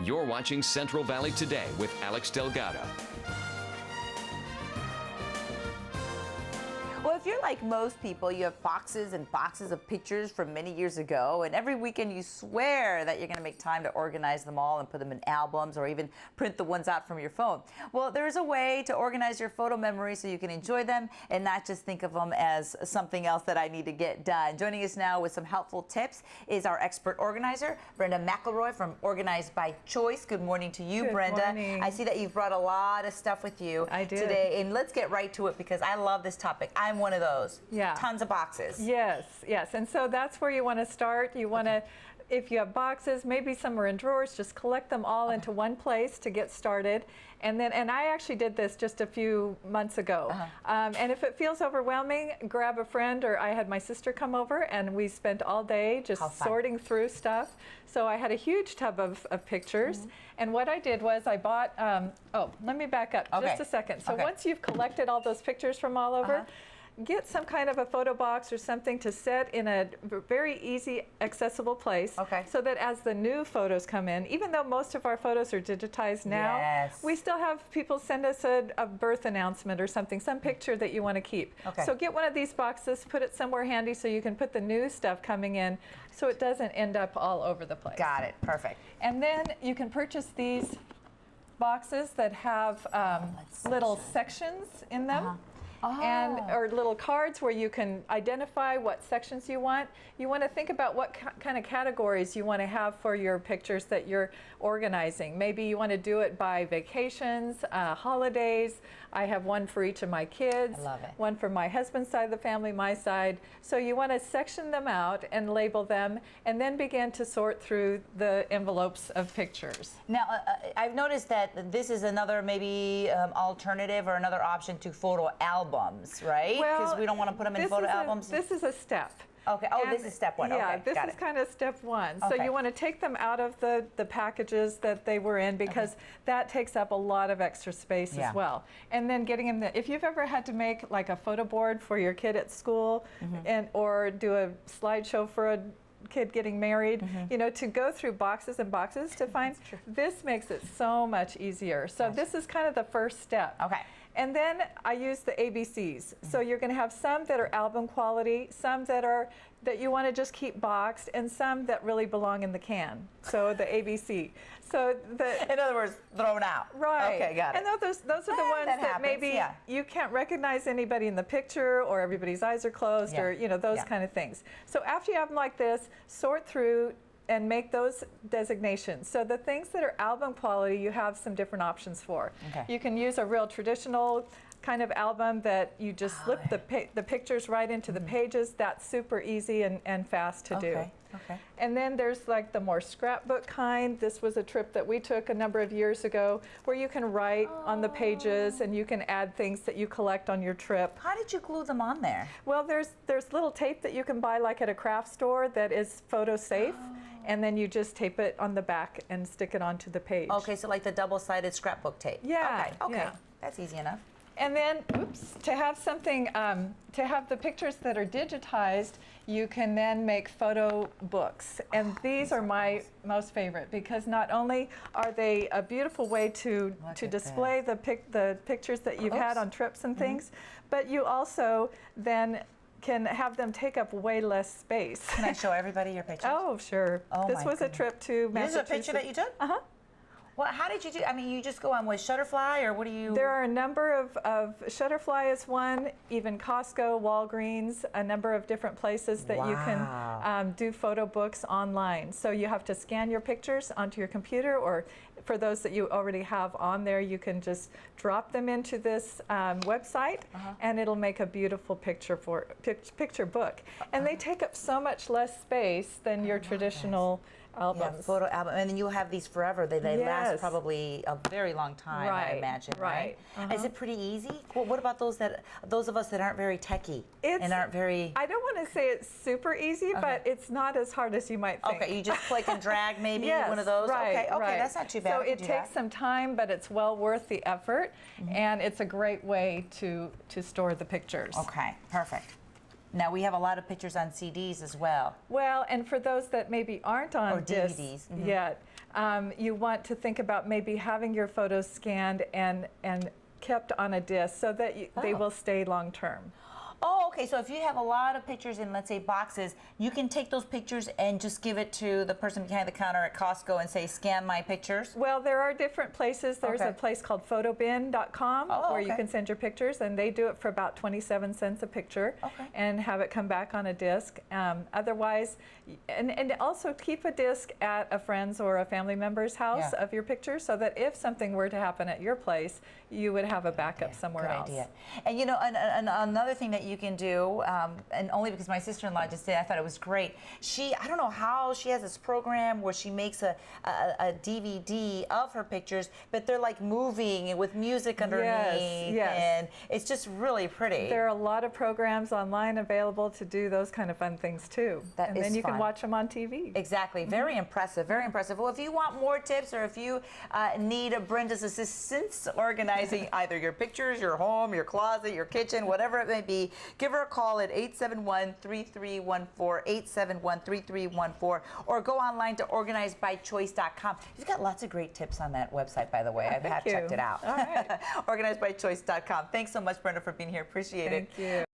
You're watching Central Valley Today with Alex Delgado. Well, if you're like most people, you have boxes and boxes of pictures from many years ago, and every weekend you swear that you're going to make time to organize them all and put them in albums or even print the ones out from your phone. Well, there's a way to organize your photo memories so you can enjoy them and not just think of them as something else that I need to get done. Joining us now with some helpful tips is our expert organizer, Brenda McElroy from Organized by Choice. Good morning to you, Brenda. Morning. I see that you've brought a lot of stuff with you today, and let's get right to it because I love this topic. I'm one of those. Yeah. Tons of boxes. Yes, yes. And so that's where you want to start. You want to, if you have boxes, maybe some are in drawers, just collect them all into one place to get started. And then, and I actually did this just a few months ago. And if it feels overwhelming, grab a friend, or I had my sister come over and we spent all day just sorting through stuff. So I had a huge tub of pictures. And what I did was I bought, oh, let me back up just a second. So once you've collected all those pictures from all over, get some kind of a photo box or something to set in a very easy, accessible place so that as the new photos come in, even though most of our photos are digitized now, we still have people send us a birth announcement or something, some picture that you want to keep. So get one of these boxes, put it somewhere handy so you can put the new stuff coming in so it doesn't end up all over the place. Got it. Perfect. And then you can purchase these boxes that have little sections in them. And or little cards where you can identify what sections you want. You want to think about what kind of categories you want to have for your pictures that you're organizing. Maybe you want to do it by vacations, holidays. I have one for each of my kids. I love it. One for my husband's side of the family, my side. So you want to section them out and label them and then begin to sort through the envelopes of pictures. Now, I've noticed that this is another maybe alternative or another option to photo albums, right? Because we don't want to put them in photo albums. This is a step. Okay. Oh, this is step one. Yeah, okay. this is kind of step one. So you want to take them out of the packages that they were in because that takes up a lot of extra space as well. And then getting them, if you've ever had to make like a photo board for your kid at school and or do a slideshow for a kid getting married, you know, to go through boxes and boxes to find, this makes it so much easier. So this is kind of the first step. Okay. And then I use the ABCs. So you're going to have some that are album quality, some that are that you want to just keep boxed, and some that really belong in the can. So the ABC. So the in other words, thrown out. Right. Okay, got it. And those are the ones that maybe you can't recognize anybody in the picture, or everybody's eyes are closed, or you know those kind of things. So after you have them like this, sort through and make those designations. So the things that are album quality, you have some different options for. You can use a real traditional kind of album that you just slip the pictures right into the pages. That's super easy and fast to do. And then there's like the more scrapbook kind. This was a trip that we took a number of years ago where you can write on the pages and you can add things that you collect on your trip. How did you glue them on there? Well, there's little tape that you can buy like at a craft store that is photo safe. And then you just tape it on the back and stick it onto the page. Okay, so like the double-sided scrapbook tape. Yeah. Okay. That's easy enough. And then, to have something, to have the pictures that are digitized, you can then make photo books. And these are my most favorite because not only are they a beautiful way to display the pictures that you've had on trips and things, but you also then can have them take up way less space. Can I show everybody your pictures? Oh, sure. Oh, this was a trip to Massachusetts. This is a picture that you took? Well, how did you do? I mean, you just go on with Shutterfly, or what do you? There are a number of Shutterfly is one, even Costco, Walgreens, a number of different places that you can do photo books online. So you have to scan your pictures onto your computer, or for those that you already have on there, you can just drop them into this website, and it'll make a beautiful picture book. And they take up so much less space than your traditional albums. Yeah, photo album, and then you'll have these forever. They last probably a very long time, I imagine. Right. Is it pretty easy? Well, what about those of us that aren't very techie and aren't very? I don't want to say it's super easy, but it's not as hard as you might think. Okay, you just click and drag maybe one of those. Okay, that's not too bad. So it takes some time, but it's well worth the effort, and it's a great way to store the pictures. Okay, perfect. Now we have a lot of pictures on CDs as well. Well, and for those that maybe aren't on or disc DVDs yet, you want to think about maybe having your photos scanned and kept on a disc so that they will stay long term. Oh, okay. So if you have a lot of pictures in, let's say, boxes, you can take those pictures and just give it to the person behind the counter at Costco and say, scan my pictures? Well, there are different places. There's a place called photobin.com where you can send your pictures, and they do it for about 27 cents a picture and have it come back on a disc. Otherwise, and also keep a disc at a friend's or a family member's house of your pictures so that if something were to happen at your place, you would have a backup somewhere else. Good idea. And you know, and another thing that you can do, and only because my sister-in-law just did, I thought it was great. I don't know how she has this program where she makes a DVD of her pictures, but they're like moving with music underneath, and it's just really pretty. There are a lot of programs online available to do those kind of fun things too. And then you can watch them on TV. Exactly. Very impressive. Very impressive. Well, if you want more tips or if you need Brenda's assistance organizing either your pictures, your home, your closet, your kitchen, whatever it may be, give her a call at 871-3314, 871-3314, or go online to organizedbychoice.com. You've got lots of great tips on that website, by the way. I've checked it out. All right. Organizedbychoice.com. Thanks so much, Brenda, for being here. Appreciate it. Thank you.